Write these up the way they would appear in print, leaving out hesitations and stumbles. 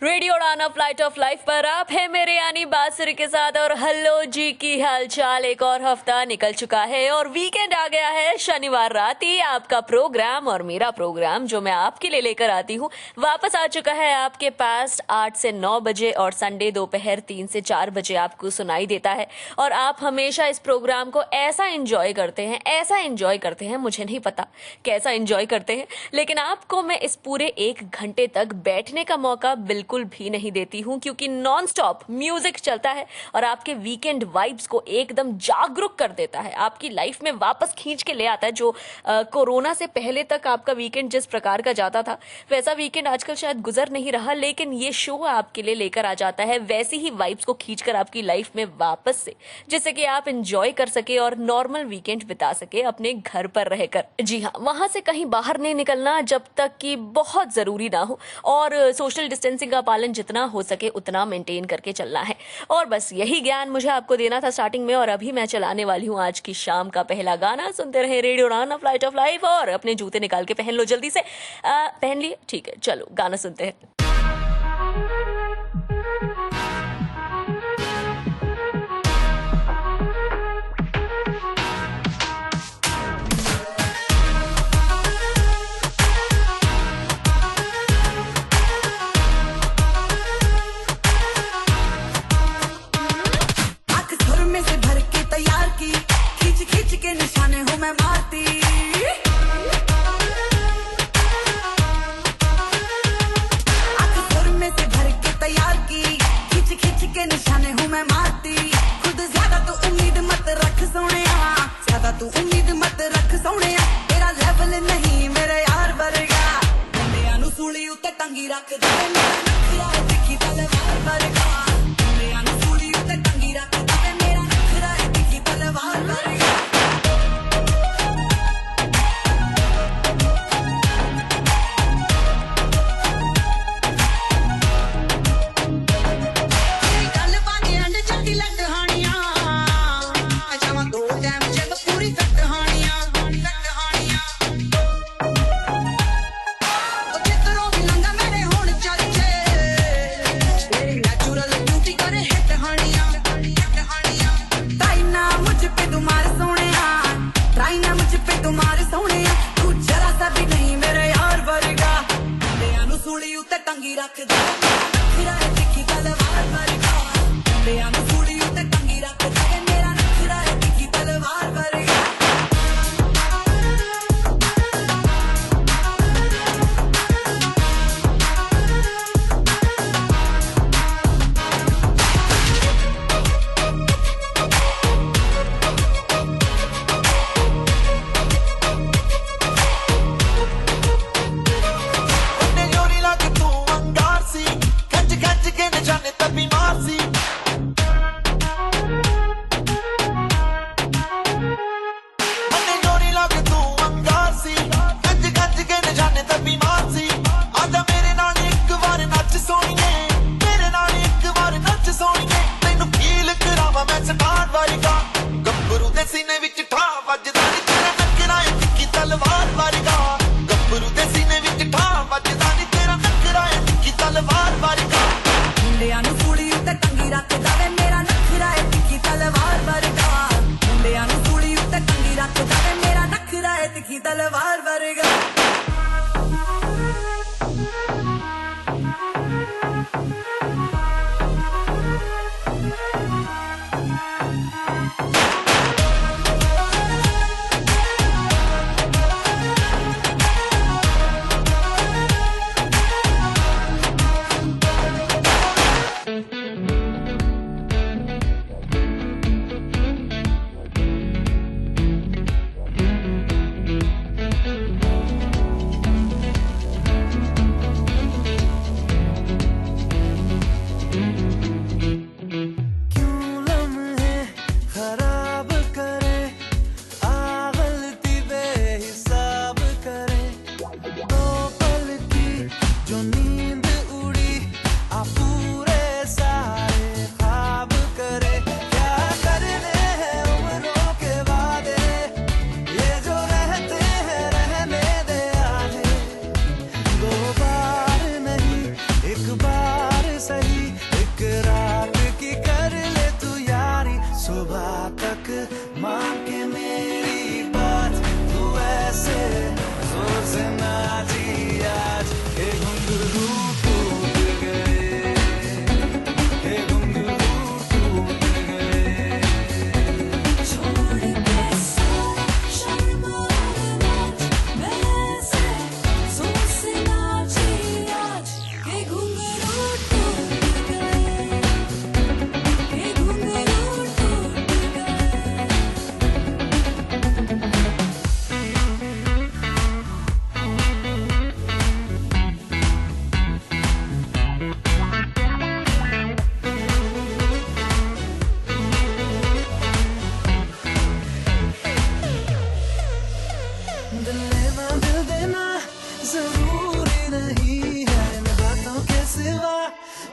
Radio उड़ाना flight of life पर आप है मेरे यानी बासुरी के साथ। और हेलो जी, की हालचाल। एक और हफ्ता निकल चुका है और वीकेंड आ गया है। शनिवार रात ही आपका प्रोग्राम और मेरा प्रोग्राम जो मैं आपके लिए लेकर आती हूँ वापस आ चुका है आपके पास 8 से 9 बजे और संडे दोपहर 3 से 4 बजे आपको सुनाई देता है। और आप हमेशा इस प्रोग्राम को ऐसा एंजॉय करते हैं, मुझे नहीं पता कैसा एंजॉय करते हैं, लेकिन आपको मैं इस पूरे 1 घंटे तक बैठने का मौका बिल्कुल भी नहीं देती हूं, क्योंकि नॉन स्टॉप म्यूजिक चलता है और आपके वीकेंड वाइब्स को एकदम जागरूक कर देता है, आपकी लाइफ में वापस खींच के ले आता है। जो कोरोना से पहले तक आपका वीकेंड जिस प्रकार का जाता था वैसा वीकेंड आजकल शायद गुजर नहीं रहा, लेकिन ये शो आपके लिए लेकर आ जाता है वैसी ही वाइब्स को खींचकर आपकी लाइफ में वापस से, जिससे कि आप एंजॉय कर सके और नॉर्मल वीकेंड बिता सके अपने घर पर रहकर। जी हाँ, वहां से कहीं बाहर नहीं निकलना जब तक कि बहुत जरूरी ना हो, और सोशल डिस्टेंसिंग का पालन जितना हो सके उतना मेंटेन करके चलना है। और बस यही ज्ञान मुझे आपको देना था स्टार्टिंग में, और अभी मैं चलाने वाली हूँ आज की शाम का पहला गाना। सुनते रहे रेडियो उड़ान फ्लाइट ऑफ लाइफ, और अपने जूते निकाल के पहन लो जल्दी से। पहन लिए? ठीक है, चलो गाना सुनते हैं। निशाने हूँ मैं मारती, आंख सुर में से भर के तैयार की, खींच खींच के निशाने हूँ मैं मारती। खुद ज्यादा तू उम्मीद मत रख सोनिया, ज्यादा तू उम्मीद मत रख सोनिया, तेरा लेवल नहीं मेरे यार वर्गा। मुंडियां नू सूली उत्ते टंगी रख दे, मेरा नखरा है तिखी तलवार वर्गा। मुंडियां नू सूली उत्ते टंगी रख दे, मेरा नखरा है तिखी तलवार वर्गा। टंगी रख दे, नखरा है तिखी तलवार वर्गा। मुंडियां नू सूली उत्ते टंगी रख दे, मेरा नखरा है तिखी तलवार वर्गा। मुंडियां नू सूली उत्ते टंगी रख दे, मेरा नखरा है तिखी तलवार वर्गा। मुंडियां नू सूली उत्ते टंगी रख दे, मेरा नखरा है तिखी तलवार वर्गा।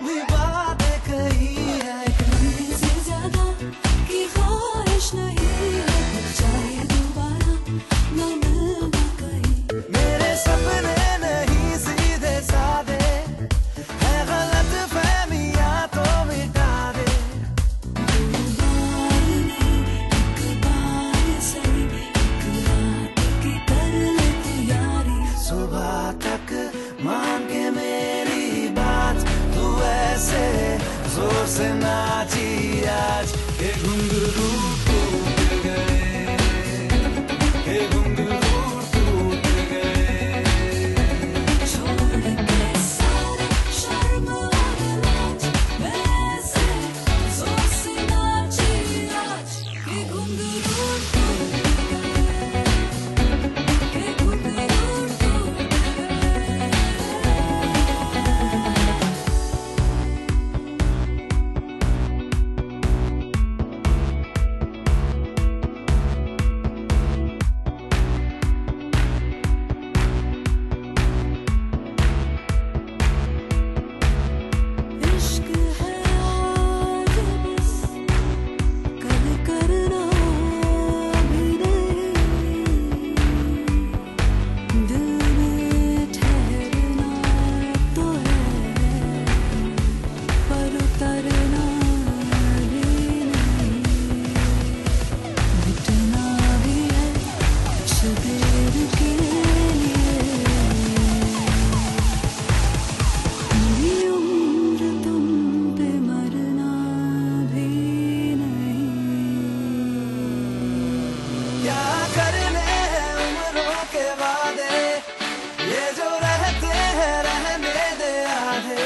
भी बातें कही है, करने से ज्यादा की ख्वाहिश नहीं है, चाहे दोबारा न मिलना कहीं। मेरे सपने नहीं सीधे साधे, है गलत फहमियां तो मिटा दे। दो बार नहीं, एक बार सही, एक रात की कर ले तू यारी। सुबह तक मान के मेरी बात, तू ऐसे जोर से नाची आज के घुंघरू टूट गए, के घुंघरू टूट गए। छोड़ के सारे शर्म और लाज, वैसे जोर से नाची आज के घुंघरू टूट गए, के घुंघरू टूट गए। इश्क है आज बस, कल करना भी नहीं, दिल में ठहरना तो है, पर उतरना भी नहीं, मिटना भी है कुछ देर के लिए। मेरी उम्र तुम पे मरना भी नहीं। क्या करने हैं उम्रों के वादे, ये जो रहते हैं रहने दे आधे।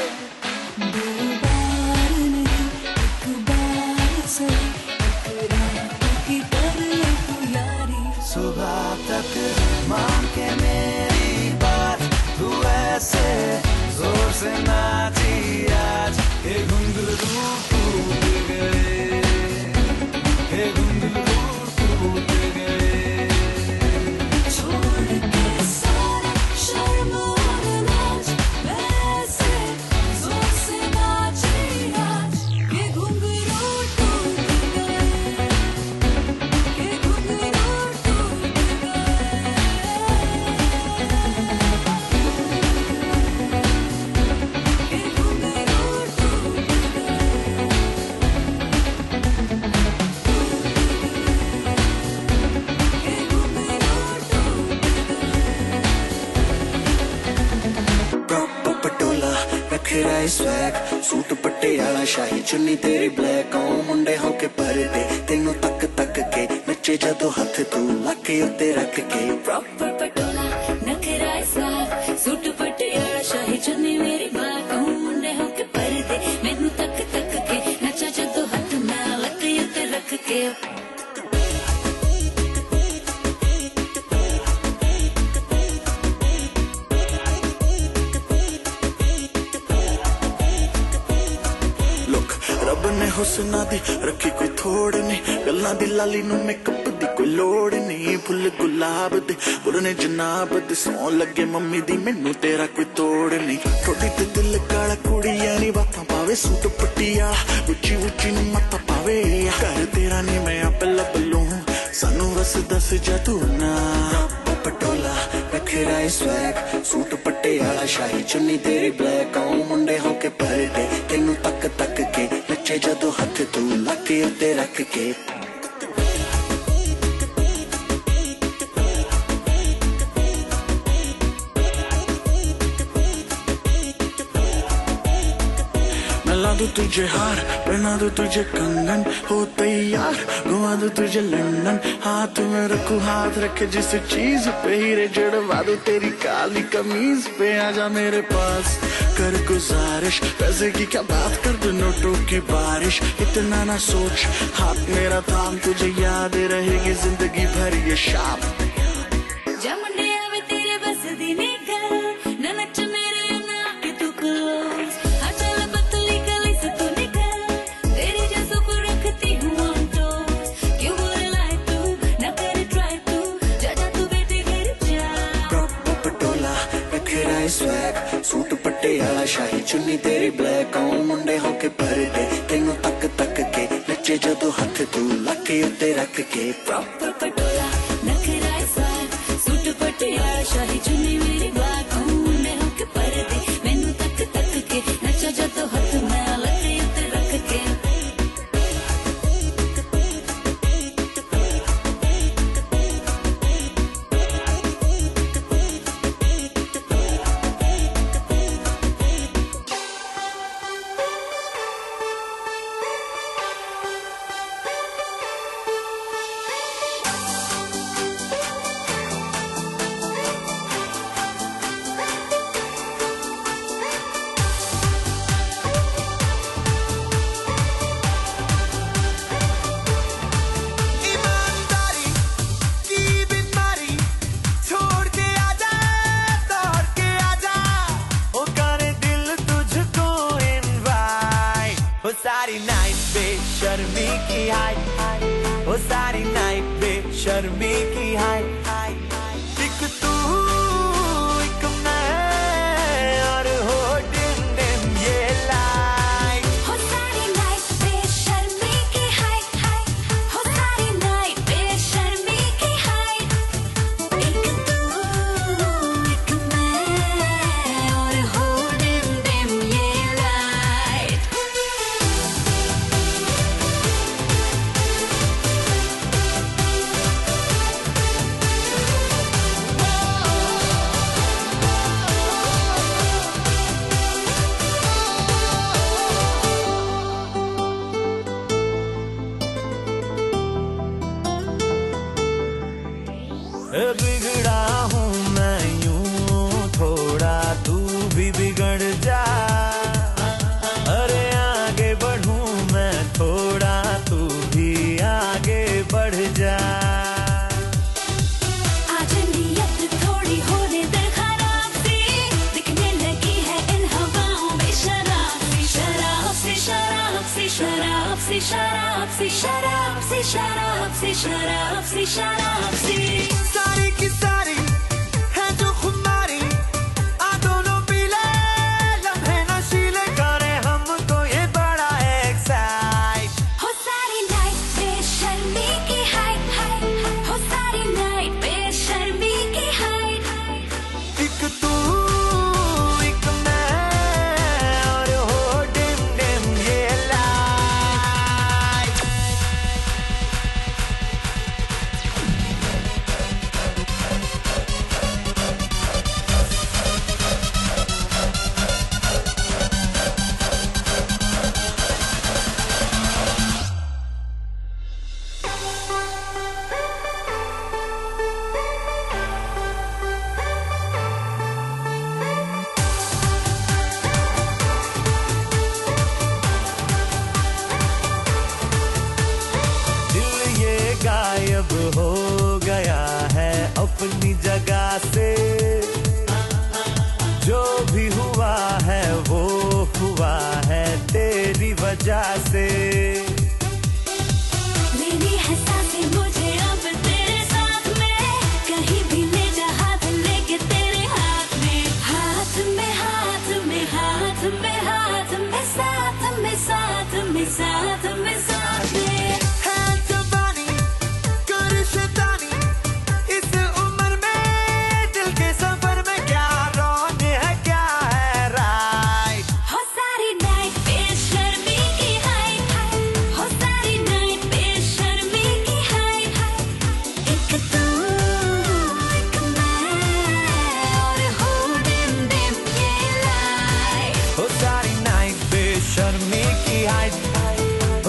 दो बार नहीं, एक बार सही, एक रात की कर ले तू यारी। सुबह तक मान के मेरी बात, तू ऐसे जोर से नाची आज के घुंघरू टूट गए, के घुंघरू टूट गए। छोड़ के सारे शर्म और लाज, वैसे जोर से नाची आज के घुंघरू टूट गए, के घुंघरू टूट गए। के घुंघरू टूट प्रॉपर पटोला रखेरा स्वैग, सूट पटियाला शाही चुन्नी तेरी ब्लैक, ओ मुंडे होके परदे तेनू तक तक के नचे जदों हथ तू लाके उत्ते रख के। प्रॉपर पटोला नखरा स्वाग, सूट पटियाला शाही चुन्नी मेरी बात, मुंडे होके परदे मैनू तक तक के नचा जदों हथ मैं लक उत्ते रख के। लुक रब ने हुस्ना दी रखी कोई थोड़ नहीं, गल्लां दी लाली नू मेकअप दी कोई लोड़ नहीं, फुल गुलाब दे पुरने जनाब दे सौ लगे मम्मी दी मैनू तेरा कोई तोड़ नहीं। थोड़ी ते दिल काला कुड़ियां नी बातां पावे, सूट पटियाला उच्ची उच्ची नू मत्ता पावे, घर तेरा नी मैं आपे लब लूं सानू बस दस जा तू ना। पटोला रखेरा स्वैग, सूट पटियाला शाही चुन्नी तेरी ब्लैक, ओ मुंडे होके परदे तेनू तक तक के नचे जदों हथ तू लाके उत्ते रख के। ला दूं तुझे हार, पहना दूं तुझे कंगन, हो तैयार घुमा दूं तुझे लंदन, हाथ में रखूं हाथ रखे जिस चीज पे, हीरे जड़वा दूं तेरी काली कमीज पे। आजा मेरे पास कर गुजारिश, पैसे की क्या बात कर दूं नोटों की बारिश, इतना ना सोच हाथ मेरा थाम, तुझे याद रहेगी जिंदगी भर ये शाम। जमुंडे आवे तेरे बस दी निकल, ना नच मेरे ना के तू क्लोज, हाँ चल पतली गली से तू निकल, तेरे जैसों को रखती हूँ ऑन टोस, क्यों बोले लाए तू ना करे ट्राई तू, जा जा तू बेटे घर जा। प्रॉपर पटोला रखेरा स्वैग, सूट पटियाला शाही चुन्नी तेरी ब्लैक आऊं मुंडे होके भरदे तेनू तक तक के नचे जदों हथ तू लाके उत्ते रख के प्रॉपर पटोला नखरा साथ सूट पटियाला शाही चुन्नी मेरी ब्लैक मुंडे होके परदे मैनू तक तक के नचा जदों हथ मैं लगे उत्ते रख के सारी नाइट बेशर्मी की हाय ओ सारी नाइट बेशर्मी की हाय एक तू एक मैं और हो डिम डिम ये लाइट हो सारी नाइट बेशर्मी की हाय हो सारी नाइट बेशर्मी की हाय एक तू एक मैं और हो डिम डिम ये लाइट बिगड़ा हूँ मैं यूं थोड़ा तू भी बिगड़ जा अरे आगे बढ़ूं मैं थोड़ा तू भी आगे बढ़ जा आज नियत थोड़ी होने दे खराब सी दिखने लगी है इन हवाओं में शराब सी शराब सी शराब सी शराब सी शराब सी शराब सी शराब सी शराब सी शराब सी सारी की सारी है जो खुमारी आ दोनों पीले लम्हे नशीले करे हमको ये बड़ा एक्साइट हो सारी नाइट बेशर्मी की हाइट हो सारी नाइट बेशर्मी की हाइट एक तू एक मैं और हो डिम डिम ये लाइट दिल ये गायब हो गया है अपनी जगह से जो भी हुआ है वो हुआ है तेरी वजह से मेरी है सांसें मुझे अब तेरे साथ में कहीं भी ले जा हाथ लेके तेरे हाथ में हाथ में हाथ में हाथ में हाथ में साथ में साथ में साथ में साथ में है जवानी कर शैतानी इस उम्र में दिल के सफर में क्या रॉन्ग है क्या है राइट हो सारी नाइट बेशर्मी की हाय हो सारी नाइट बेशर्मी की हाय एक तू एक मैं और हो डिम डिम ये लाइट ओ सारी नाइट बेशर्मी की हाइट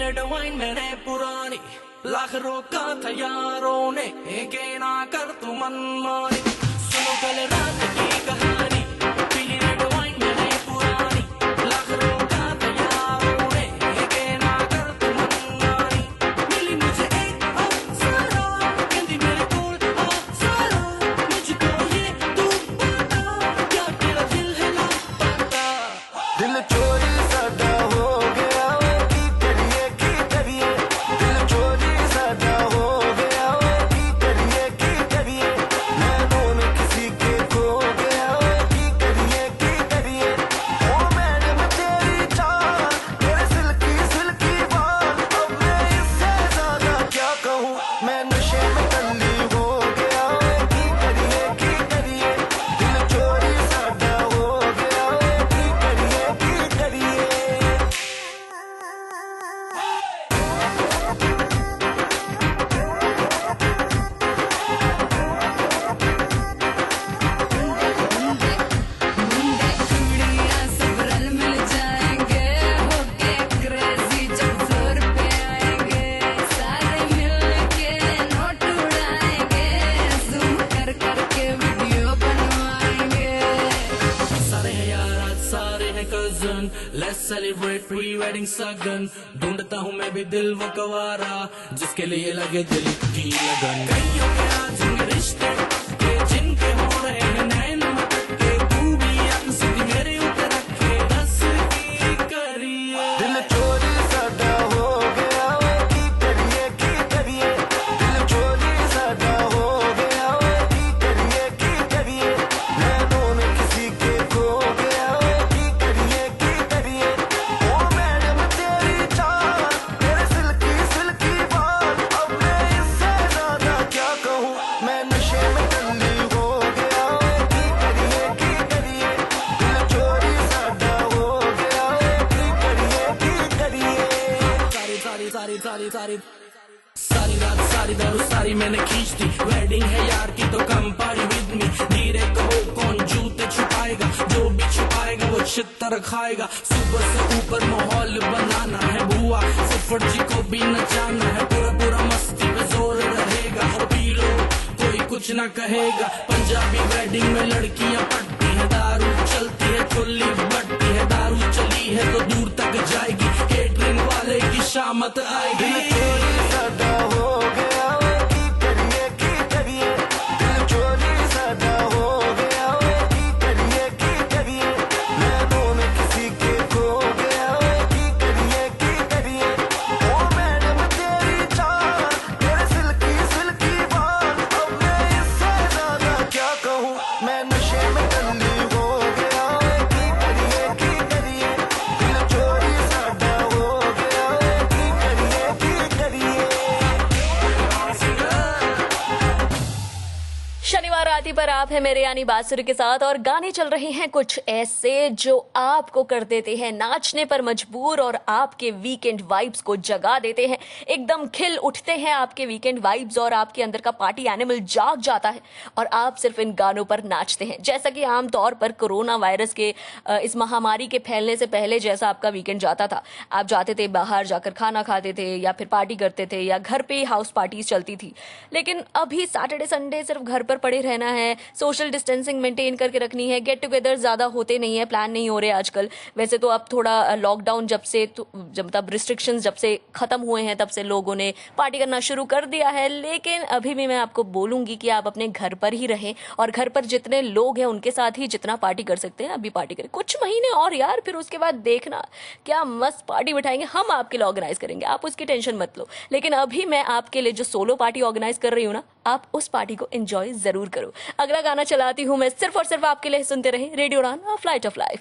रेड वाइन मैंने पुरानी, लाख रोका था यारों ने, के ना कर तू मनमानी। सुनो कल रात की कहानी, पीली रेड वाइन मैंने पुरानी, लाख रोका था यारों ने, के ना कर तू मनमानी। मिली मुझे एक अप्सरा, कहती मेरे कोल अप्सरा, मुझको ये तू बता, क्या तेरा दिल है लापता। दिल चोरी साडा हो गया वे, की करिए, दिल चोरी साडा हो गया वे, की करिए, नैनों में किसी के खो गया वे, की करिए, ओ मैडम तेरी चाल, तेरे सिल्की बाल, अब मैं इससे ज्यादा क्या कहूँ, मैं नशे में टल्ली हो गया वे, की करिए, दिल चोरी साडा हो गया वे, की करिए। कुड़ियाँ सब रल मिल जाएंगे, होके क्रेजी जब जोर पे आएंगे, सारे मिल के नोट उड़ाएंगे, जूम कर के वीडियो बनवाएंगे। सारे हैं यार आज सारे हैं cousin, let's celebrate pre wedding सगन। ढूंढता हूँ मैं भी दिल वो कवारा, जिसके लिए लगे दिल की लगन। कईयों के आज होंगे रिश्ते के, जिनके हो रहे हैं नैन मटके, तू भी अक्स मेरे ऊपर रखे, दस की करिए। दिल चोरी साडा हो गया वे, की करिए, दिल चोरी साडा हो गया वे, की करिए, नैनों में किसी के खो गया वे, की करिए, ओ मैडम तेरी चाल, तेरे सिल्की बाल, अब मैं इससे ज्यादा क्या कहूँ, मैं नशे में टल्ली हो गया वे, की करिए, दिल चोरी साडा हो गया वे, की करिए। सारी रात सारी दारू सारी मैंने खींच दी, वेडिंग है यार की तो कम पारी विद मी। धीरे कहो कौन जूते छुपाएगा, जो भी छुपाएगा वो छितर खाएगा। सुबह से ऊपर माहौल बनाना है बुआ, फुफड़ जी को भी नचाना है, पूरा मस्ती में जोर रहेगा। और पी लो कोई कुछ ना कहेगा, पंजाबी वेडिंग में लड़कियां पटती है, दारू चलती है खुली बटती है, दारू चली है तो दूर तक जाएगी, केटरिंग वाले की शामत आएगी। दिल चोरी साडा हो गया वे, की करिए, दिल चोरी साडा हो गया वे, की करिए, नैनों में किसी के खो गया वे, की करिए, ओ मैडम तेरी चाल, तेरे सिल्की बाल, अब मैं इससे ज्यादा क्या कहूँ, मैं नशे में टल्ली हो गया वे, की करिए, दिल चोरी साडा हो गया वे, की करिए। शनिवार राती पर आप है मेरे यानी बासुरी के साथ, और गाने चल रहे हैं कुछ ऐसे जो आपको कर देते हैं नाचने पर मजबूर और आपके वीकेंड वाइब्स को जगा देते हैं। एकदम खिल उठते हैं आपके वीकेंड वाइब्स और आपके अंदर का पार्टी एनिमल जाग जाता है और आप सिर्फ इन गानों पर नाचते हैं। जैसा कि आमतौर पर कोरोना वायरस के इस महामारी के फैलने से पहले जैसा आपका वीकेंड जाता था, आप जाते थे बाहर जाकर खाना खाते थे या फिर पार्टी करते थे या घर पे हाउस पार्टीज चलती थी। लेकिन अभी सैटरडे संडे सिर्फ घर पर पड़े रहना है, सोशल डिस्टेंसिंग मेंटेन करके रखनी है, गेट टुगेदर ज्यादा होते नहीं है, प्लान नहीं हो रहे आजकल। वैसे तो अब थोड़ा लॉकडाउन जब मतलब रिस्ट्रिक्शंस जब से खत्म हुए हैं तब से लोगों ने पार्टी करना शुरू कर दिया है, लेकिन अभी भी मैं आपको बोलूंगी कि आप अपने घर पर ही रहें और घर पर जितने लोग हैं उनके साथ ही जितना पार्टी कर सकते हैं अभी पार्टी करें। कुछ महीने और यार, फिर उसके बाद देखना क्या मस्त पार्टी बिठाएंगे, हम आपके लिए ऑर्गेनाइज करेंगे, आप उसकी टेंशन मत लो। लेकिन अभी मैं आपके लिए जो सोलो पार्टी ऑर्गेनाइज कर रही हूँ ना, आप उस पार्टी को एंजॉय जरूर करो। अगला गाना चलाती हूँ मैं सिर्फ और सिर्फ आपके लिए, सुनते रहे रेडियो उड़ान, फ्लाइट ऑफ लाइफ।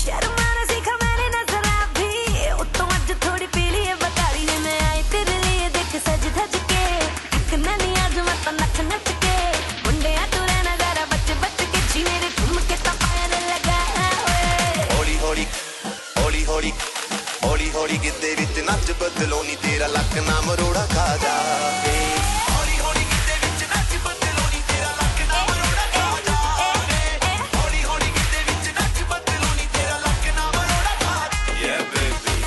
शर्माना सीखा मैंने नजर भी, उत्तों अज थोड़ी पीली है बताड़ी ने ਲੱਕ ਨਾ ਮਰੋੜਾ ਖਾ ਜਾ ਹੌਲੀ ਹੌਲੀ ਕਿਤੇ ਵਿੱਚ ਨੱਚ ਬਦਲੋ ਨੀ ਤੇਰਾ ਲੱਕ ਨਾ ਮਰੋੜਾ ਖਾ ਜਾ ਹੌਲੀ ਹੌਲੀ ਕਿਤੇ ਵਿੱਚ ਨੱਚ ਬਦਲੋ ਨੀ ਤੇਰਾ ਲੱਕ ਨਾ ਮਰੋੜਾ ਖਾ ਜਾ yeah baby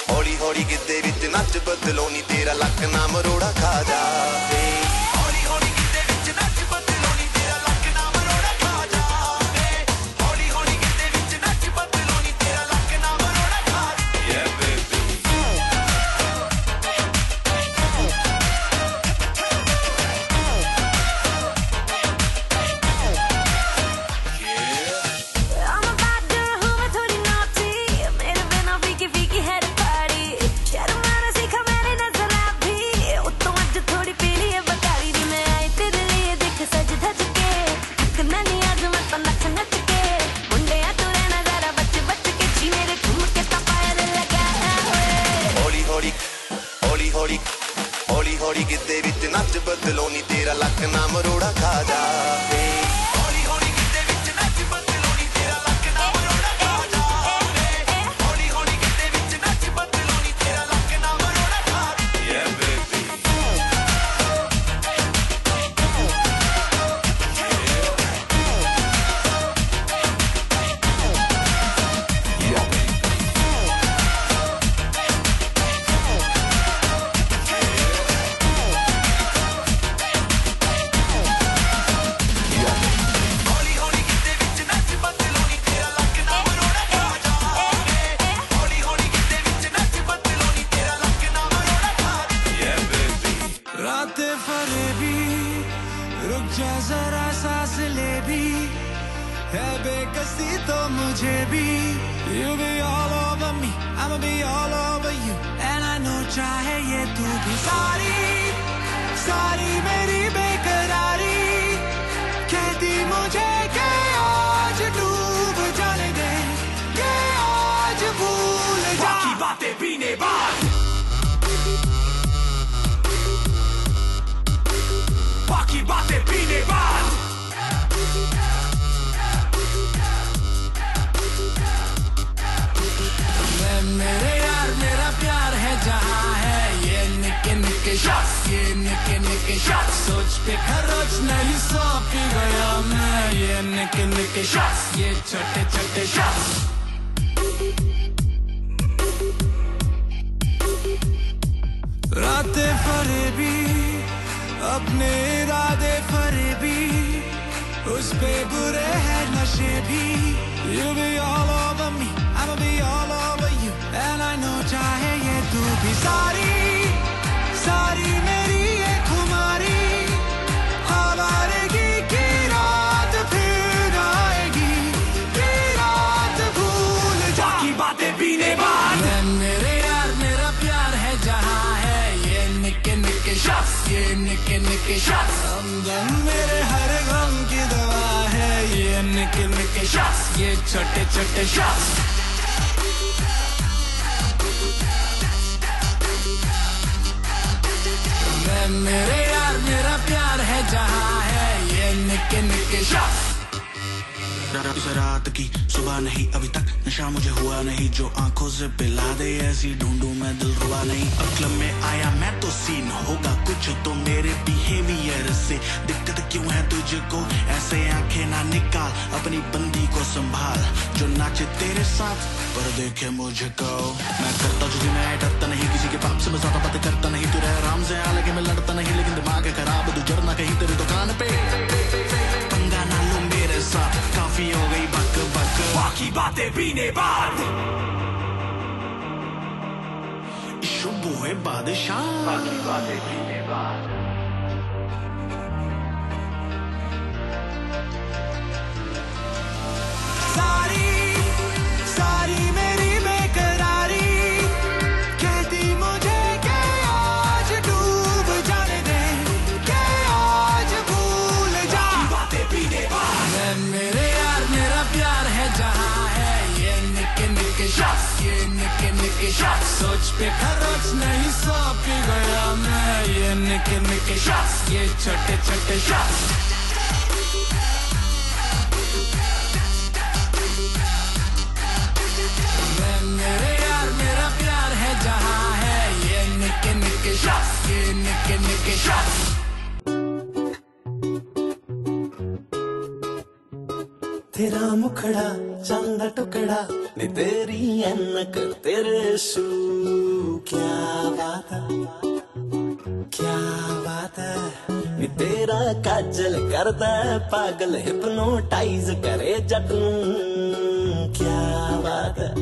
ਹੌਲੀ ਹੌਲੀ ਕਿਤੇ ਵਿੱਚ ਨੱਚ ਬਦਲੋ ਨੀ ਤੇਰਾ ਲੱਕ ਨਾ ਮਰੋੜਾ ਖਾ ਜਾ ਹੌਲੀ ਹੌਲੀ ਕਿਤੇ ਵਿੱਚ ਨੱਚ ਬਦਲੋ ਨੀ ਤੇਰਾ ਲੱਕ ਨਾ ਮਰੋੜਾ ਖਾ ਜਾ ਹੌਲੀ ਹੌਲੀ ਕਿਤੇ ਵਿੱਚ ਨੱਚ ਬਦਲੋ ਨੀ ਤੇਰਾ ਲੱਕ ਨਾ ਮਰੋੜਾ ਖਾ ਜਾ yeah baby I'm a bad girl who मैं थोड़ी naughty मेरे बिना फीकी फीकी है पार्टी शर्म आना सीखा मैंने नजर भी उत्तों आज थोड़ी पीली है बतारी दी मैं आई तेरे लिए देख सज धज के थकना नहीं आज मैं तो नच नच के मुंडे आ तू रहना जरा बच बच के जी मेरे ठुमके ता पायल लगा ਹੌਲੀ ਹੌਲੀ ਹੌਲੀ ਹੌਲੀ ਹੌਲੀ ਹੌਲੀ ਕਿਤੇ ਵਿੱਚ ਨੱਚ ਬਦਲੋ ਨੀ ਤੇਰਾ ਲੱਕ ਨਾ ਮਰੋੜਾ ਖਾ ਜਾ ਹੌਲੀ ਹੌਲੀ ਕਿਤੇ ਵਿੱਚ ਨੱਚ ਬਦਲੋ ਨੀ ਤੇਰਾ ਲੱਕ ਨਾ ਮਰੋੜਾ ਖਾ ਜਾ ਹੌਲੀ ਹੌਲੀ ਕਿਤੇ ਵਿੱਚ ਨੱਚ ਬਦਲੋ ਨੀ ਤੇਰਾ ਲੱਕ ਨਾ ਮਰੋੜਾ ਖਾ ਜਾ yeah baby ਹੌਲੀ ਹੌਲੀ ਕਿਤੇ ਵਿੱਚ ਨੱਚ ਬਦਲੋ ਨੀ ਤੇਰਾ ਲੱਕ ਨਾ ਮਰੋੜਾ ਖਾ ਜਾ ਹੌਲੀ ਹੌਲੀ ਕਿਤੇ ਵਿੱਚ ਨੱਚ ਬਦਲੋ ਨੀ ਤੇਰਾ ਲੱਕ ਨਾ ਮਰੋੜਾ ਖਾ ਜਾ yeah baby रातें फरेबी रुक जा जरा सांस ले भी है बेकसी तो मुझे भी You be all over me I'ma be all over you And I know चाहे ये तू भी सारी सारी मेरी बेकरारी कहती मुझे कि आज डूब जाने दे कि आज भूल जा बाकी बातें पीने बाद बाकी बातें पीने बाद मैं मेरे यार मेरा प्यार है जहाँ है ये निके निके शॉट्स ये निके निके शॉट्स सोच पे खरोच नहीं सौंप गया मैं ये निके निके शॉट्स ये छोटे छोटे शॉट्स रातें फरेबी अपने इरादे फरेबी उस पे बुरे हैं नशे भी You be all over me I'ma be all over you And I know चाहे ये तू भी सारी सारी मेरी ये खुमारी आवारगी की रात फिर आएगी की रात भूल जा बाकी बातें पीने बाद मेरे यार मेरा प्यार है जहाँ है ये निके निके शॉट्स ये निके निके शॉट्स हमदम मेरे हर गम की दवा है ये निके निके शॉट्स ये छोटे छोटे शॉट्स मेरे यार मेरा प्यार है जहाँ है ये निके निके शॉट्स रात की सुबह नहीं अभी तक नशा मुझे हुआ नहीं जो आंखों से पिला दे ऐसी ढूंढूं मैं दिल रुबा नहीं अब क्लब में आया मैं तो सीन होगा कुछ तो मेरे बिहेवियर से दिक्कत क्यों है तुझको ऐसे आंखें ना निकाल अपनी बंदी को संभाल जो नाचे तेरे साथ पर देखे मुझको मैं करता तुझे मैं डरता नहीं किसी के पाप से मैं ज्यादा बातें करता नहीं तू रह आराम से हालांकि मैं लड़ता नहीं लेकिन दिमाग है खराब तू जरना कहीं तेरी दुकान पे पंगा ना लो मेरे साथ काफी कुल्फी हो गई बक बक, बाकी बातें पीने बाद शुभ है बादशाह, बाकी बातें पीने बाद। सारी सारी मेरी बेकरारी कहती मुझे कि आज डूब जाने दे, कि आज भूल जा बातें पीने बाद। मैं मेरे यार मेरा प्यार है जहाँ है ये निके निके शॉट्स, ये निके निके शॉट्स, सोच पे खर्च नहीं सौ पी गया मैं, ये निके निके शॉट्स, ये छोटे छोटे शॉट्स। मेरे यार मेरा प्यार है जहाँ है ये निके निके शॉट्स, ये निके निके शॉट्स। तेरा मुखड़ा चंदा टुकड़ा नी तेरी ऐनक तेरे शू, क्या बात है क्या बात है नी तेरा काजल करदा है पागल, हिप्नोटाइज करे जट नूं, क्या बात है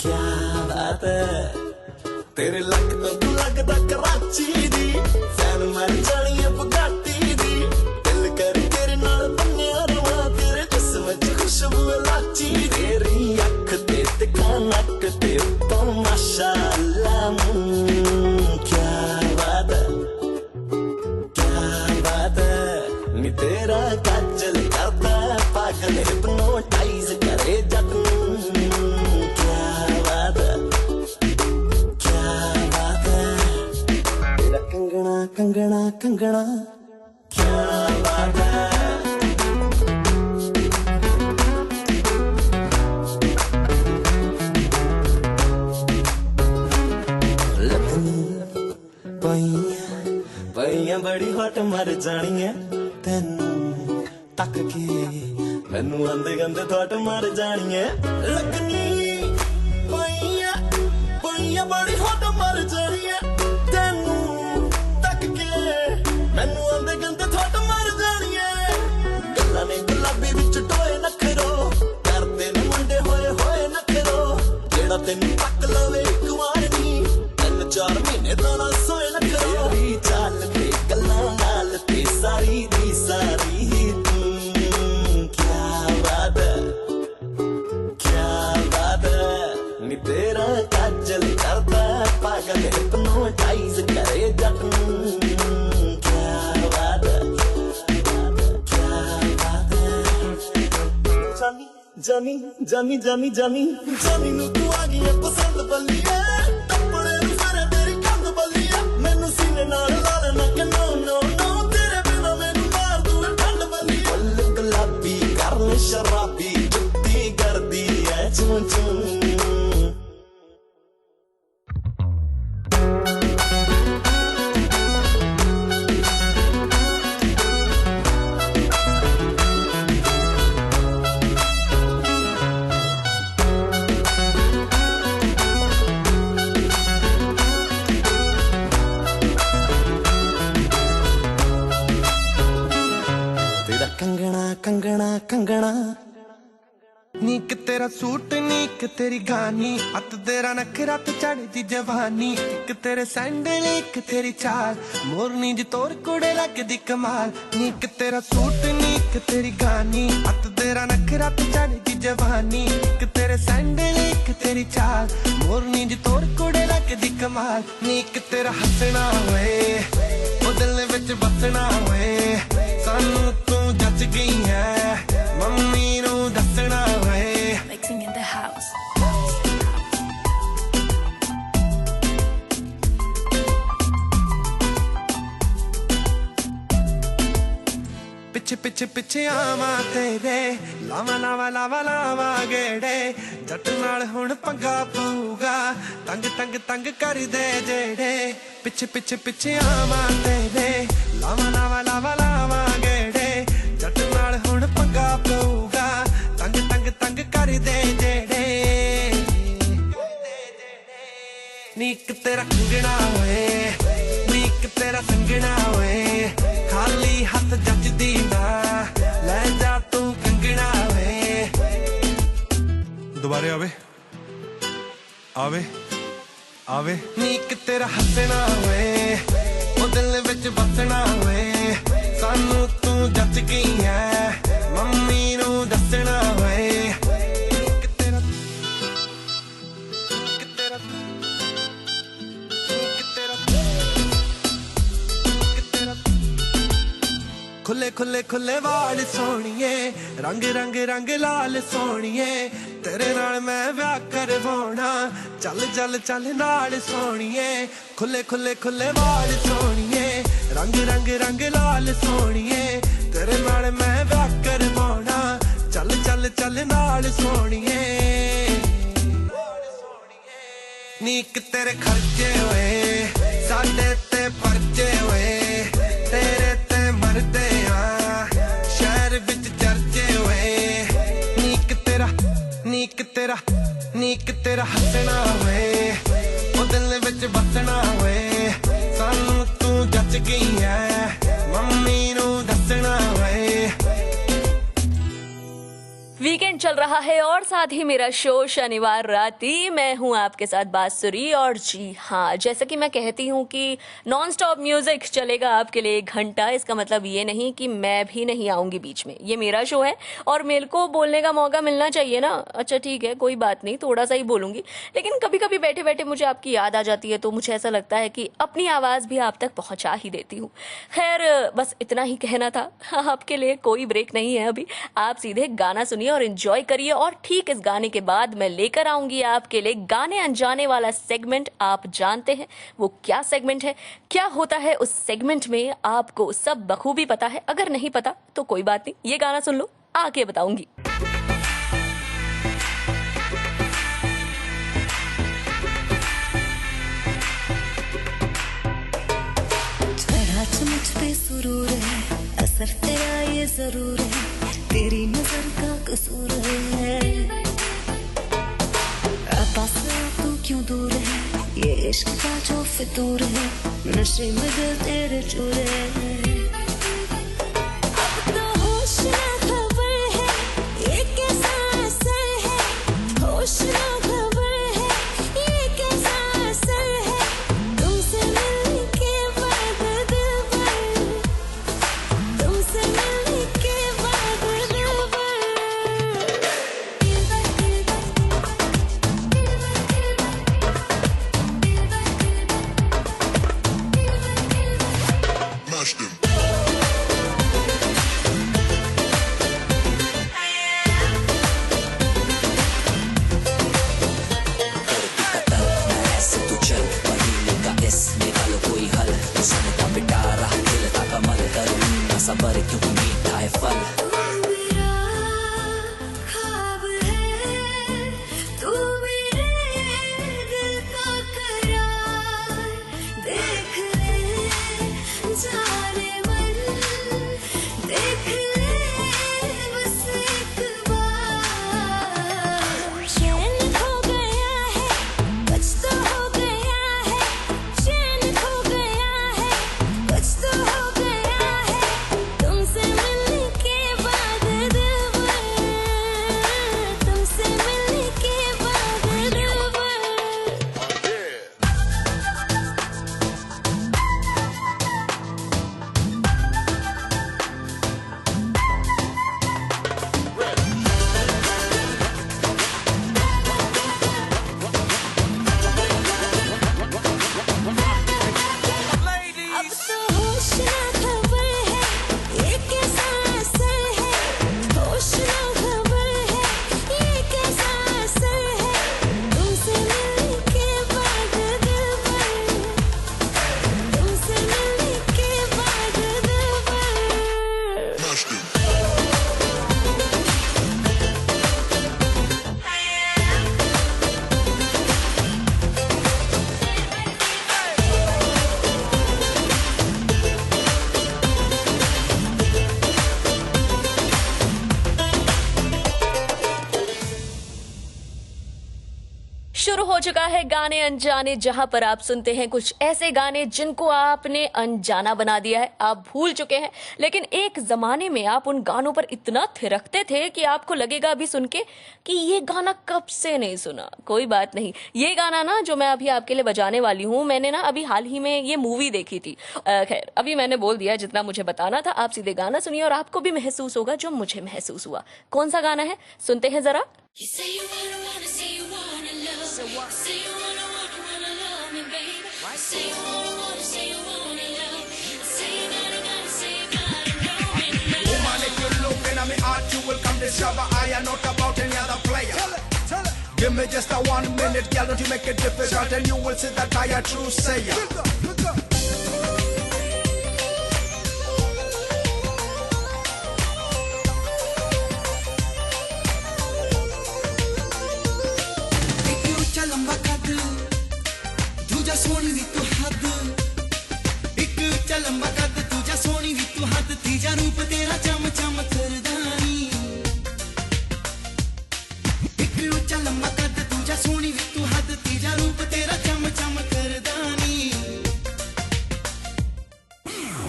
क्या बात है। तेरे लक तो लगदा कराची दी फैन मर जानी है बुगाटी दी, दिल कर तेरे नाल बन्निया रवां, तेरे जिस्म च खुशबू लाची, तेरी अख ते तिखा नक ते तो माशाअल्लाह, क्या बात है क्या बात है नी तेरा काजल करदा पागल, हिप्नोटाइज करे जट नूं, क्या बात है क्या बात है। तेरा कंगना कंगना कंगना क्या बात है। पईया बड़ी हट मर जानी है तेनू तक के, मैनू आंदे गंदे थोट मर जानी है लगनी, पईया बड़ी हट मर जानी है तेनू तक के, मैनू आंदे गंदे थोट मर जानी है। गल्लां ने गुलाबी विच टोए नखरो करदे ने मुंडे होए होए नखरो, जेड़ा तेनू तक लवे एक वार नी 3-4 महीने तो ना सोए नखरो, तेरी चाल ते गल्लां नाल ते सारी दी सारी नी तेरा काजल करदा पागल, हिप्नोटाइज करे जट नूं, क्या बात है क्या बात है। जानी जानी जानी जानी जानी नू तू आ गई है पसंद बल्लिया, टप्पड़े नू सारे तेरी कंध बल्लिया, मैनू सीने नाल ला लेना कि नो नो नो, तेरे बिना मैनू मार दूं ठंड बल्लिया। फुल गुलाबी करन शराबी जुत्ती करदी है चूं चूं, कंगना कंगना कंगना नीक तेरा सूट नीक तेरी गानी, अत तेरा नखरा ते चढ़दी जवानी, एक तेरे सैंडल एक तेरी चाल, मोरनी जी तोर कुड़े लगदी कमाल। नीक तेरा सूट नीक तेरी गानी, अत तेरा नखरा ते चढ़दी जवानी, एक तेरे सैंडल एक तेरी चाल, मोरनी जी तोर कुड़े लगदी कमाल। नीक तेरा हसना होए ओ दिल विच बसना होए, सानू तू जच गई है मम्मी नू दसना होए। Mixing in the house. पिछे पिछे पिछे आवा तेरे लावा लावा लावा लावा गेड़े, जट नाल हुण पंगा पऊगा, तंग तंग तंग कर दे जेड़े। पिछे पिछे पिछे आवा तेरे लावा लावा लावा लावा गेड़े, जट नाल हुण पंगा पऊगा, तंग तंग तंग कर दे जेड़े। नीक तेरा कंगना होए नीक तेरा संगना होए, खाली हथ जचदी ना ले जा तू कंगना ਦੁਬਾਰੇ ਆਵੇ ਆਵੇ ਆਵੇ ਨੀਕ ਤੇਰਾ ਹੱਸਣਾ ਵੇ ਉਹ ਦਿਲ ਵਿੱਚ ਵਸਣਾ ਵੇ ਸਾਨੂੰ ਤੂੰ ਜੱਜ ਗਈ ਐ ਮੰਮੀ ਨੂੰ ਦੱਸਣਾ ਵੇ ਨੀਕ ਤੇਰਾ खुले खुले खुले वाल सोनिए रंग रंग रंग लाल सोनिए तेरे नाल मैं ब्याह करवाना चल चल चल नाल सोनिए खुले खुले खुले वाल सोनिए रंग रंग रंग लाल सोनिए तेरे नाल मैं ब्याह करवाना चल चल चल नाल सोनिए नीक तेरे खर्चे होए साडे ते परचे होए तेरे ते मरदे शहर बिच चर्चे होए नीक तेरा हसना होए ओ दिल विच बसना होए सानू तू जच गई है मम्मी नू दसना होए वीकेंड चल रहा है और साथ ही मेरा शो शनिवार राती। मैं हूं आपके साथ बांसुरी और जी हाँ, जैसा कि मैं कहती हूं कि नॉन स्टॉप म्यूजिक चलेगा आपके लिए 1 घंटा। इसका मतलब ये नहीं कि मैं भी नहीं आऊंगी बीच में। ये मेरा शो है और मेरे को बोलने का मौका मिलना चाहिए ना। अच्छा ठीक है, कोई बात नहीं, थोड़ा सा ही बोलूंगी, लेकिन कभी कभी बैठे बैठे मुझे आपकी याद आ जाती है तो मुझे ऐसा लगता है कि अपनी आवाज़ भी आप तक पहुँचा ही देती हूँ। खैर बस इतना ही कहना था। आपके लिए कोई ब्रेक नहीं है अभी, आप सीधे गाना सुनिए और एंजॉय करिए। और ठीक इस गाने के बाद मैं लेकर आऊंगी आपके लिए गाने अनजाने वाला सेगमेंट। आप जानते हैं वो क्या सेगमेंट है, क्या होता है उस सेगमेंट में, आपको सब बखूबी पता है। अगर नहीं पता तो कोई बात नहीं, ये गाना सुन लो, आके बताऊंगी। मुझ पे सुरूर है, असर तेरा ये जरूर है, तेरी नजर का कसूर है। पास तू क्यों दूर है, ये इश्क का जो फितूर है, नशे में दिल तेरे चूर है। अब तो होश ना खबर है, ये कैसा असर है, होश ना खबर है, ये कैसा असर है, तुमसे मिलने के बाद दिल भर, तुमसे मिलने के बाद दिल भर। Mash them. शुरू हो चुका है गाने अनजाने, जहां पर आप सुनते हैं कुछ ऐसे गाने जिनको आपने अनजाना बना दिया है, आप भूल चुके हैं, लेकिन एक जमाने में आप उन गानों पर इतना थिरकते थे कि आपको लगेगा अभी सुन के कि ये गाना कब से नहीं सुना। कोई बात नहीं, ये गाना ना जो मैं अभी आपके लिए बजाने वाली हूँ, मैंने ना अभी हाल ही में ये मूवी देखी थी। खैर अभी मैंने बोल दिया जितना मुझे बताना था, आप सीधे गाना सुनिए और आपको भी महसूस होगा जो मुझे महसूस हुआ। कौन सा गाना है सुनते हैं जरा। You say you wanna, say you wanna love. Say what? Say you wanna love me, baby. What? Say you wanna, say you wanna love. Say you gotta, say you gotta know me now. Woman, if you're looking at me heart, you will come discover I am not about any other player. Tell it. Give me just a 1 minute, girl, don't you make it difficult, and you will see that I am true sayer. ਇੱਕ ਉੱਚਾ ਲੰਬਾ ਕੱਦ ਦੂਜਾ ਸੋਹਣੀ ਵੀ ਤੂੰ ਹੱਦ ਇੱਕ ਉੱਚਾ ਲੰਬਾ ਕੱਦ ਦੂਜਾ ਸੋਹਣੀ ਵੀ ਤੂੰ ਹੱਦ ਤੀਜਾ ਰੂਪ ਤੇਰਾ ਚਮ ਚਮ ਕਰਦਾ ਨੀ ਇੱਕ ਉੱਚਾ ਲੰਬਾ ਕੱਦ ਦੂਜਾ ਸੋਹਣੀ ਵੀ ਤੂੰ ਹੱਦ ਤੀਜਾ ਰੂਪ ਤੇਰਾ ਚਮ ਚਮ ਕਰਦਾ ਨੀ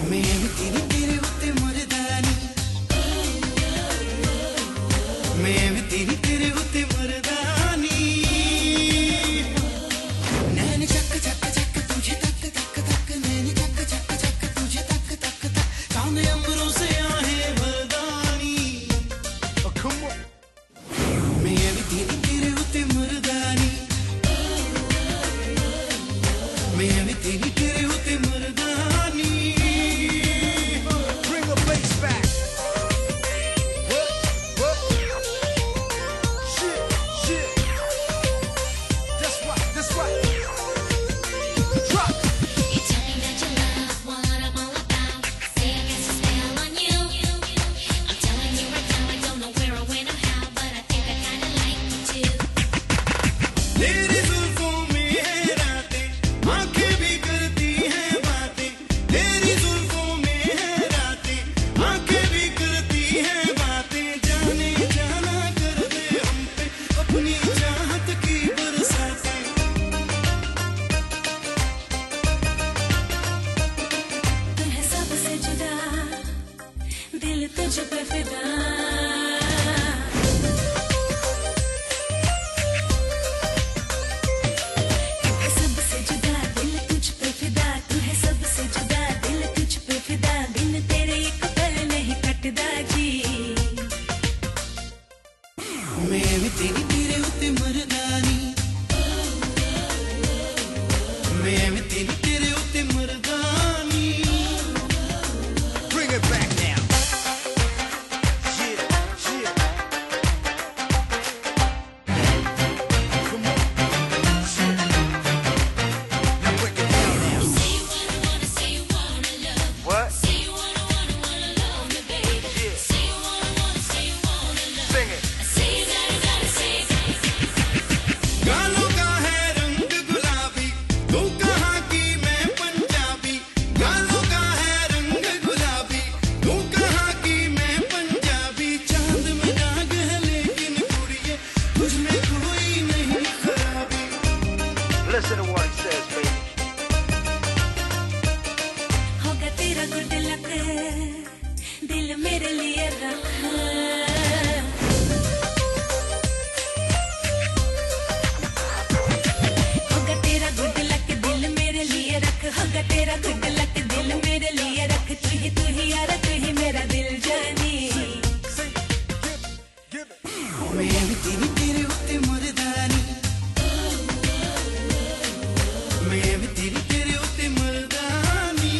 ਮੈਂ ਵੀ ਤੇਰੇ ਉੱਤੇ ਮਰਦਾ ਨੀ ਮੈਂ ਵੀ ਤੇਰੇ ਉੱਤੇ ਮਰਦਾ Bring the bass back. What? Shit. That's right. Drop. You tell me that you love what I'm all about. Say I guess a spell on you. I'm telling you right now, I don't know where or when or how, but I think I kinda like you too. तेरी जुल्फों में है रातें आंखें भी करती हैं बातें तेरी जुल्फों में है रातें आंखें भी करती हैं बातें जाने जाना कर दे हम पे अपनी चाहत की बरसातें तू है सबसे जुदा, दिल तुझ पे फिदा। तू है सबसे जुदा, दिल तुझ पे फिदा। तू है सबसे जुदा, दिल तुझ पे फिदा। बिन तेरे एक पल नहीं कटदा जी। मैं भी तेरे उत्ते मरदा नी मैं भी तेरे उत्ते मरदा नी Bring it back now. Yeah. Come on. Shit. Now break it down now. Say you wanna, say you wanna love. What? Say you wanna love me, baby. Yeah. Say you wanna, say you wanna love. Sing it. Say you gotta, say you gotta. गालों का है रंग गुलाबी तू कहाँ की मैं पंजाबी गालों का है रंग गुलाबी तू कहाँ की मैं पंजाबी चांद में दाग है लेकिन कुड़िए तुझ में कोई नहीं खराबी Listen to what it says, baby. होगा तेरा गुड लक, दिल मेरे लिए रख। होगा तेरा गुड लक, दिल मेरे लिए रख। होगा तेरा गुड लक, दिल मेरे लिए रख। तू ही यार, तू ही मेरा दिल जानी। Sing. Give it. मैं भी तेरे उत्ते मरदा नी मैं भी तेरे उत्ते मरदा नी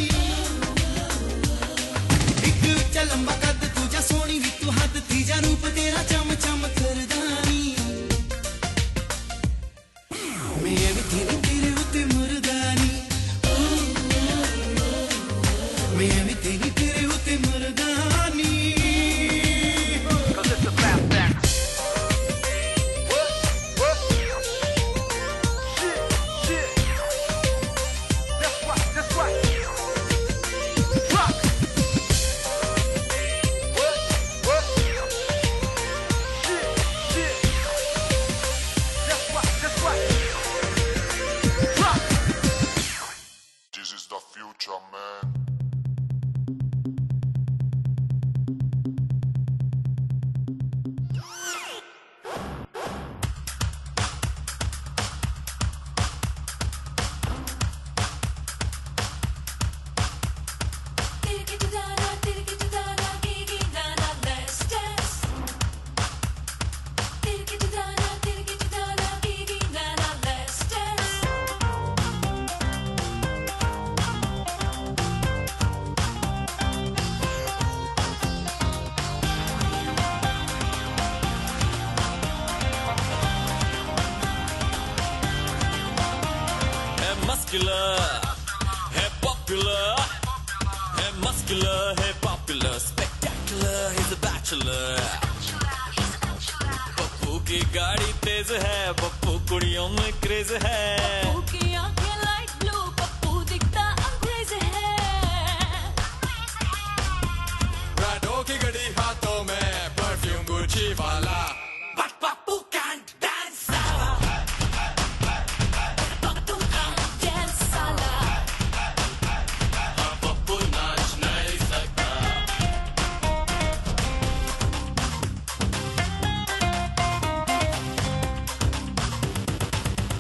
एक ਉੱਚਾ ਲੰਬਾ ਕੱਦ ਦੂਜਾ ਸੋਹਣੀ ਵੀ ਤੂੰ ਹੱਦ ਤੀਜਾ ਰੂਪ ਤੇਰਾ ਚਮ ਚਮ ਕਰਦਾ ਨੀ ਮੈਂ ਵੀ ਤੇਰੇ ਉੱਤੇ ਮਰਦਾ ਨੀ ਮੈਂ ਵੀ ਤੇਰੇ ਉੱਤੇ ਮਰਦਾ ਨੀ 'Cause it's about that. popular, है muscular, है popular, spectacular, he's a bachelor. Pappu की गाड़ी तेज है, पप्पू कुड़ियों में क्रेज है. पप्पू की आंखें लाइट ब्लू, पप्पू दिखता अंग्रेज है. राडो की घड़ी हाथों में, परफ्यूम गुची वाला. But Pappu can't dance. Pappu can't dance साला. पप्पू नाच नहीं सकता.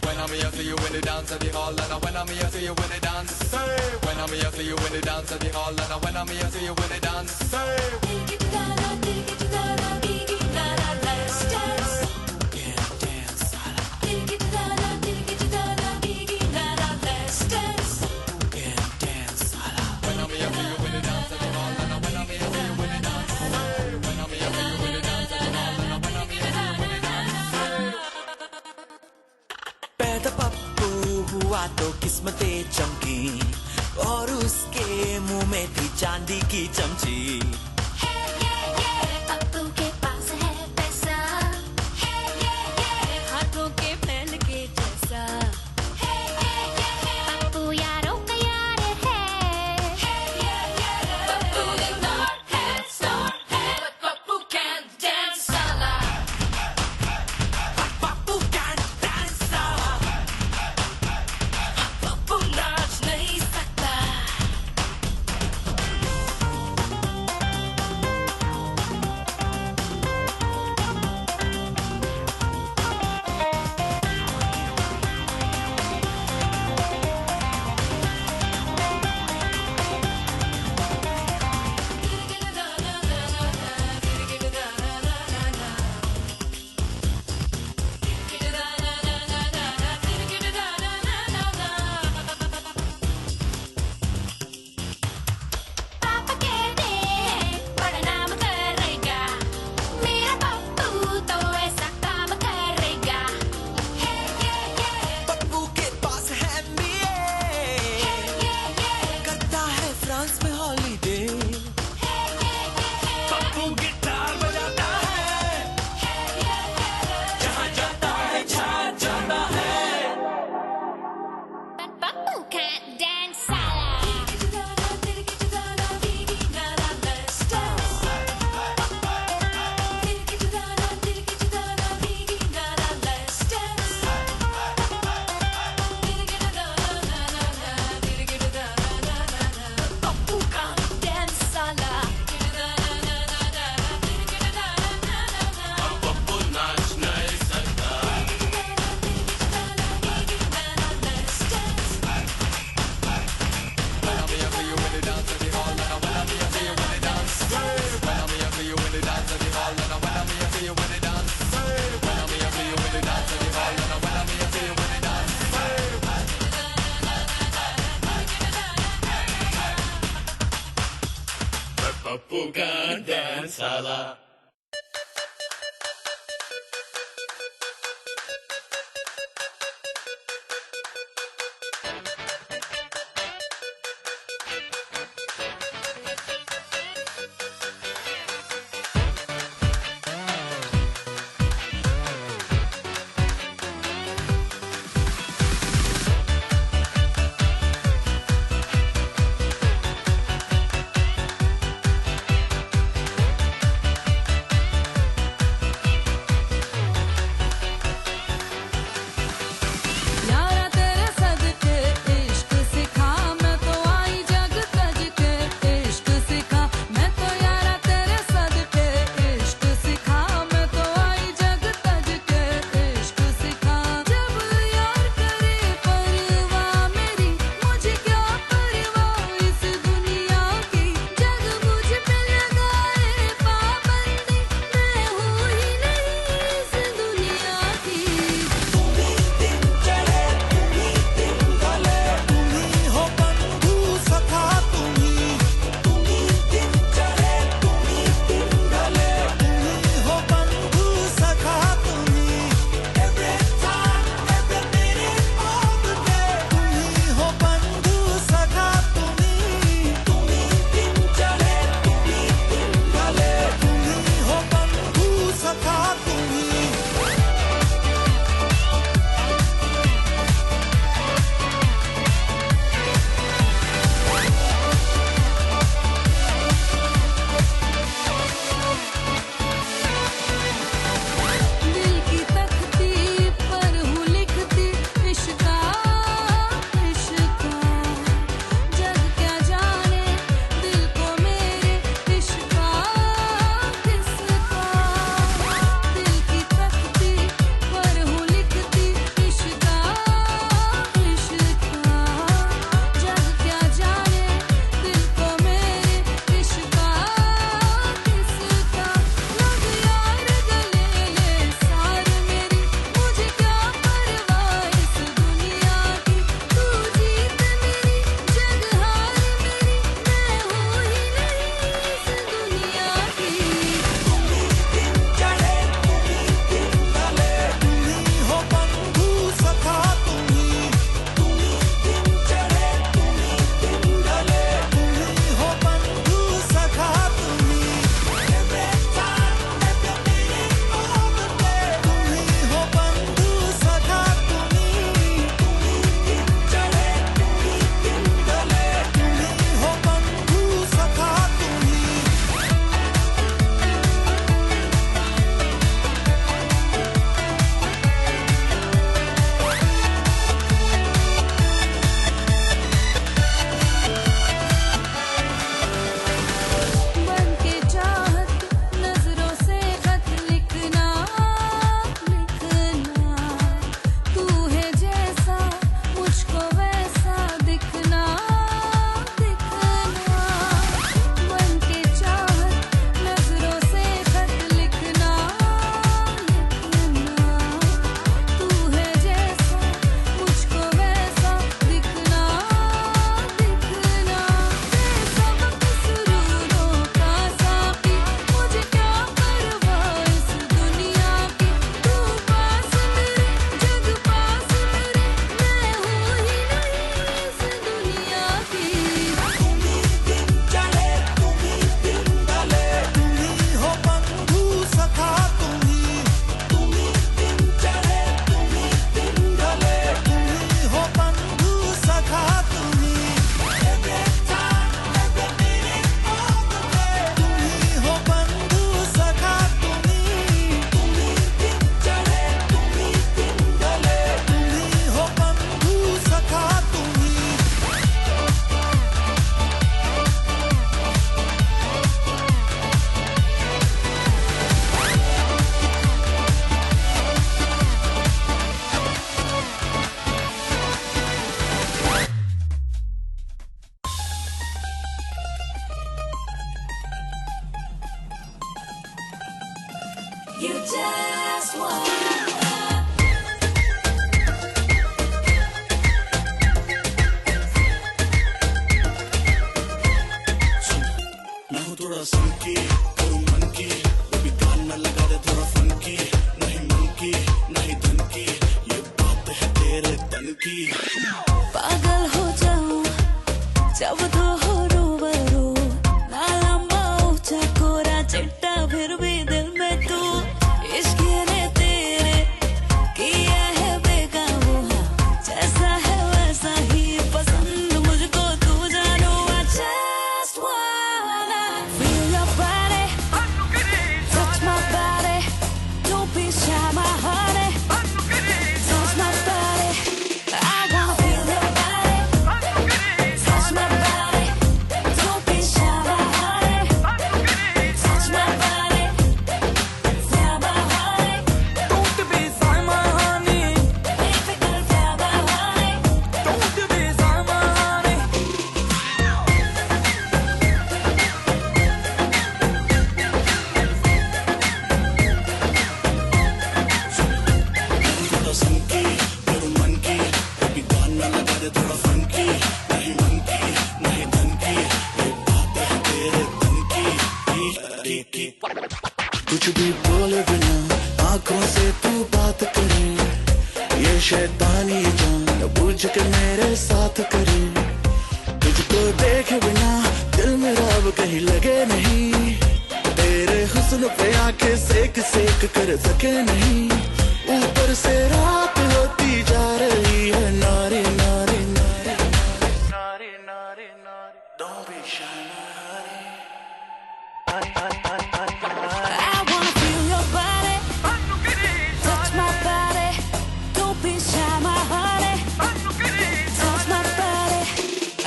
When I'm here, see you in the dance at the hall, and when I'm here, see you in the dance. When I'm here, see you in the dance at the hall, and when I'm here, see you in the dance. Diggy-da-da, diggy-da-da, diggy-da-da, let's dance. Can't dance, साला. Diggy-da-da, diggy-da-da, diggy-da-da, let's dance. Can't dance, साला. When I'm here, see you in the dance at the hall, and when I'm here, see you in the dance. When I'm here, see you in the dance at the hall, and when I'm here, see you in the dance. पैदा पप्पू हुआ तो किस्मतें चमकी और उसके मुंह में थी चांदी की चमची. पप्पू के पास है पैसा, हाथों के फैल के जैसा. पप्पू यारों का यार है. पप्पू इग्नोर है, स्टार है, but पप्पू can't dance साला. पप्पू can't dance, साला. पप्पू नाच नहीं सकता. पापा कहते हैं बड़ा नाम करेगा, मेरा पप्पू तो ऐसा काम करेगा. पप्पू के पास है MBA, करता है फ्रांस में हॉलीडे. पप्पू गिटार बजाता है, जहाँ जाता है छा जाता है. But पप्पू can't dance साला. Let's dance. Let's dance. Pappu can't dance साला. पप्पू नाच नहीं सकता. Let's dance. When I'm here, see you in the dance at the hall, and when I'm here, see you in the dance. When I'm here, see you in the dance at the hall, and when I'm here, see you in the dance. When I'm here, see you in the dance at the hall, and when I'm here, see you in the dance. Pappu can't dance, साला. जब तो हो रूबरू ना लंबा ऊंचा कोरा चिट्टा फिर भी दिल में तू इश्क ने तेरे किया है बेकाबू जैसा है वैसा ही पसंद मुझको तू जानो I just wanna feel your body touch my body don't be shy my honey touch my body I wanna feel your body touch my body don't be shy my honey touch my body feel my honey don't be shy my honey बेफिक्र feel my honey don't be shy my honey थोड़ा संकी करूँ मन की कभी गाना लगा दे थोड़ा funky नहीं मन की नहीं धन की ये बात है तेरे तन की कुछ भी बोले बिना आंखों से तू बात करे ये शैतानी जान बुझ के मेरे साथ करे तुझको देखे बिना दिल मेरा अब कहीं लगे नहीं तेरे हुस्न पे आंखें सेक सेक कर सके नहीं ऊपर से रात होती जा रही है नारे नारे नारे नारे नारे नारे Don't be shy I wanna feel your body touch my body don't be shy my honey touch my body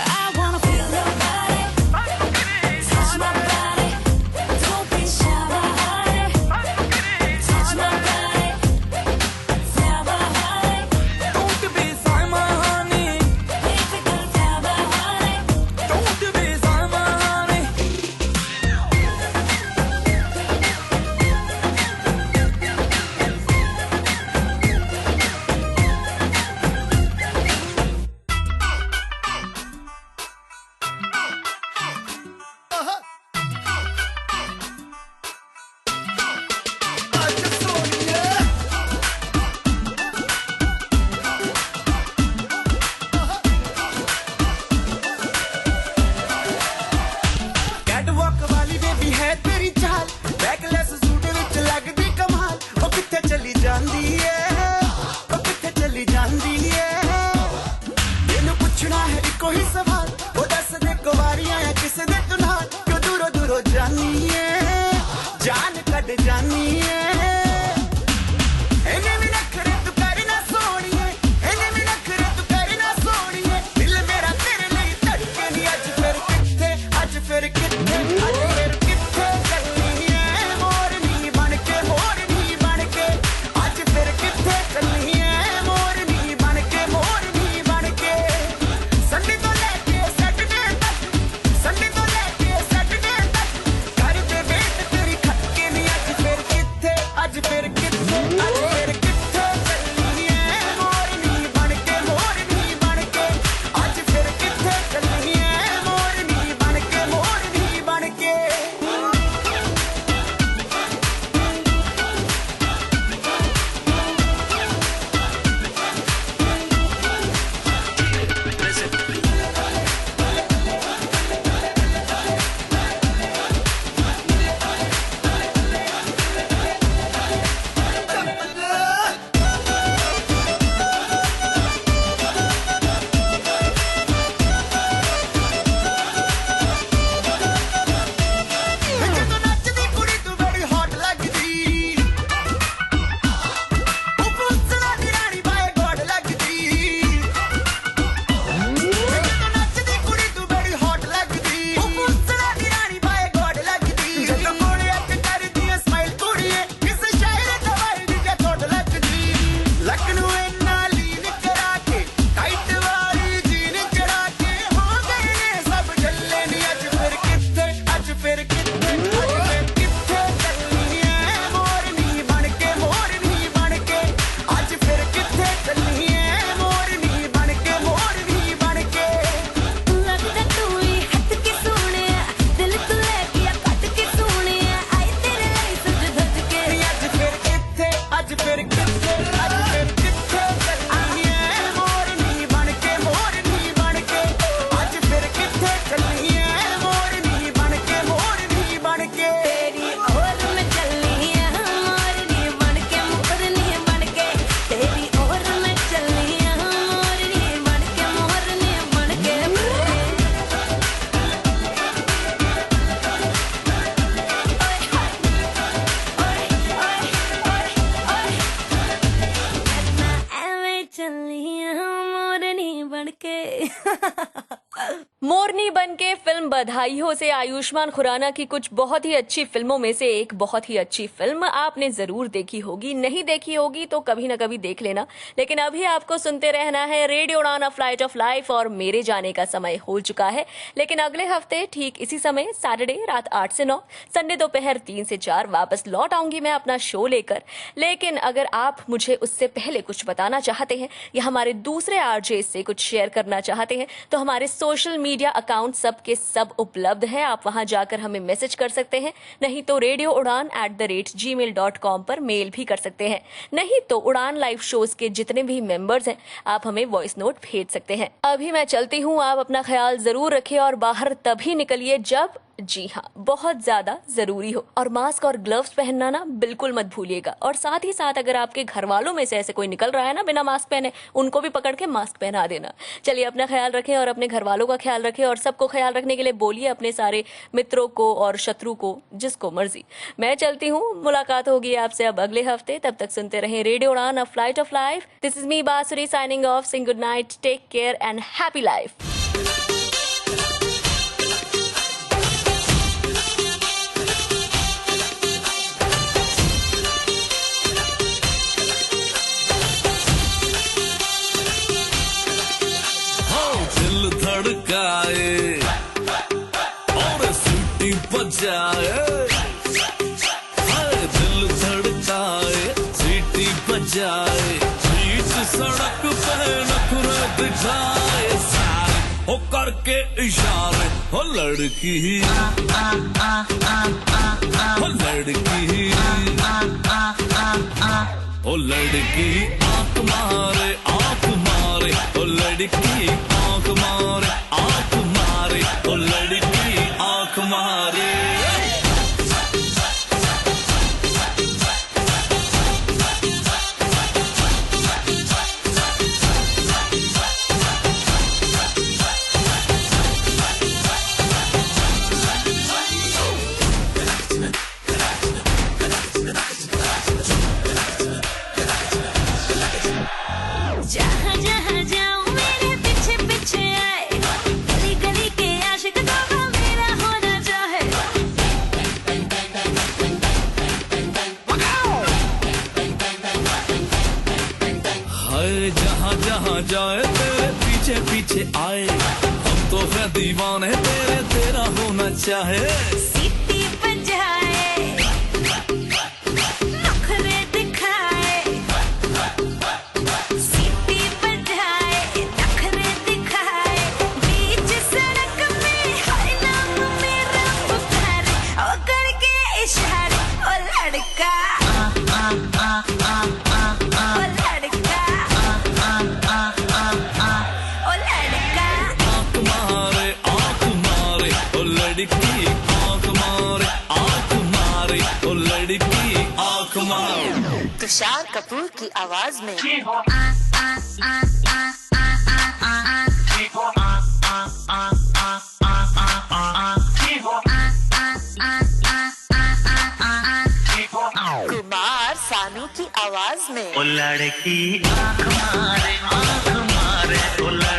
I wanna feel your body touch my body don't be shy my honey touch my body feel my honey don't be shy my honey बेफिक्र feel my honey don't be shy my honey catwalk वाली baby है तेरी चाल backless suit विच लगदी कमाल ओ किथे चली जांदी है ओ किथे चली जांदी है तेनू पुछना है इको ही सवाल ओ दस दे कुवारियां है किस दे तू नाल क्यों दूरों दूरों जानी है जान कद जानी है एने भी नखरे तू करना सोनिए एने भी नखरे तू करना सोनिए दिल मेरा तेरे लिए धड़के नी आज फिर किथे चलनी है मोरनी बन के आज फिर किथे चलनी है मोरनी बन के संडे तो लेके सैटरडे तक कर दे वेट तेरी खटके नी आज फिर किथे चलनी है मोरनी बन के आज फिर किथे चलनी है मोरनी बन के ਜਦੋਂ ਨੱਚਦੀ ਕੁੜੀ ਤੂੰ ਬੜੀ ਹੌਟ ਲੱਗਦੀ ਉਹ ਪੁੱਛਣਾ ਦੀ ਰਾਣੀ ਬਾਏ ਗੋਡ ਲੱਗਦੀ ਜਦੋਂ ਨੱਚਦੀ ਕੁੜੀ ਤੂੰ ਬੜੀ ਹੌਟ ਲੱਗਦੀ ਉਹ ਪੁੱਛਣਾ ਦੀ ਰਾਣੀ ਬਾਏ ਗੋਡ ਲੱਗਦੀ ਜਦੋਂ ਕੋਲੇ ਅੱਖ ਕਰਦੀ ਐ ਸਮਾਈਲ ਕੁੜੀਏ ਕਿਸ ਸ਼ਾਇਰ ਦਾ ਵਾਈ ਦੀ ਜੇ ਥੋੜ ਲੱਗਦੀ ਲੱਕ ਨੂੰ ਇੰਨਾ ਲੀਨ ਕਰਾ ਕੇ ਟਾਈਟ ਵਾਲੀ ਜੀਨ ਚੜਾ ਕੇ ਹੋ ਗਏ ਨੇ ਸਭ ਝੱਲੇ ਨੀ ਅੱਜ ਫਿਰ ਕਿੱਥੇ ਚੱਲਣੀ ਹੈ ਮੋਰਨੀ ਬਣ ਕੇ ਅੱਜ ਫਿਰ ਕਿੱਥੇ ਚੱਲਣੀ ਹੈ ਮੋਰਨੀ ਬਣ ਕੇ लगदा तू ही हट के सोहणिया दिल तू ले गया कट के सोहणिया आई तेरे लिए सज धज के ਅੱਜ ਫਿਰ ਕਿੱਥੇ ਚੱਲਣੀ ਹੈ ਮੋਰਨੀ ਬਣ ਕੇ ਅੱਜ ਫਿਰ ਕਿੱਥੇ मोरनी बनके फिल्म बधाई हो से आयुष्मान खुराना की कुछ बहुत ही अच्छी फिल्मों में से एक बहुत ही अच्छी फिल्म आपने जरूर देखी होगी, नहीं देखी होगी तो कभी ना कभी देख लेना। लेकिन अभी आपको सुनते रहना है radio Udaan, a flight of life, और मेरे जाने का समय हो चुका है। लेकिन अगले हफ्ते ठीक इसी समय सैटरडे रात 8 से 9, संडे दोपहर 3 से 4 वापस लौट आऊंगी मैं अपना शो लेकर। लेकिन अगर आप मुझे उससे पहले कुछ बताना चाहते हैं या हमारे दूसरे आरजे से कुछ शेयर करना चाहते हैं तो हमारे सोशल मीडिया अकाउंट सब के सब उपलब्ध है, आप वहां जाकर हमें मैसेज कर सकते हैं। नहीं तो radioudan@gmail.com पर मेल भी कर सकते हैं। नहीं तो उड़ान लाइव शोज के जितने भी मेंबर्स हैं आप हमें वॉइस नोट भेज सकते हैं। अभी मैं चलती हूँ, आप अपना ख्याल जरूर रखिए और बाहर तभी निकलिए जब, जी हाँ, बहुत ज्यादा जरूरी हो। और मास्क और ग्लव्स पहनना ना बिल्कुल मत भूलिएगा। और साथ ही साथ अगर आपके घर वालों में से ऐसे कोई निकल रहा है ना बिना मास्क पहने, उनको भी पकड़ के मास्क पहना देना। चलिए, अपना ख्याल रखें और अपने घर वालों का ख्याल रखें, और सबको ख्याल रखने के लिए बोलिए अपने सारे मित्रों को और शत्रु को, जिसको मर्जी। मैं चलती हूँ, मुलाकात होगी आपसे अब अगले हफ्ते। तब तक सुनते रहें radio Udaan, a flight of life. This is me Bansuri signing off, saying good night, take care and happy life. धड़काए और सीटी बजाए, दिल धड़काए सीटी बजाए, बीच सड़क पे नखरे दिखाए, सारे हो करके इशारे, हो लड़की हो लड़की हो लड़की आंख मारे हो लड़की आंख मारे हो लड़की आंख मारे। जहाँ जहाँ जाऊँ मेरे पीछे पीछे आए, गली गली के आशिक दोनों मेरा होना चाहे। हाय जहाँ जहाँ जाए तेरे पीछे पीछे आए, हम तो है दीवाने तेरे, तेरा होना चाहे। सीटी बजाए, नखरे दिखाए, सीटी बजाए, नखरे दिखाए, बीच सड़क में हर नाम मेरा पुकारे, ओ करके इशारे, ओ लड़का ओ लड़का ओ लड़का। आंख मारे ओ लड़की आंख मारे ओ लड़की आंख मारे। तुषार कपूर की आवाज में कुमार सानू की आवाज में ओ लड़की आंख मारे ओ लड़की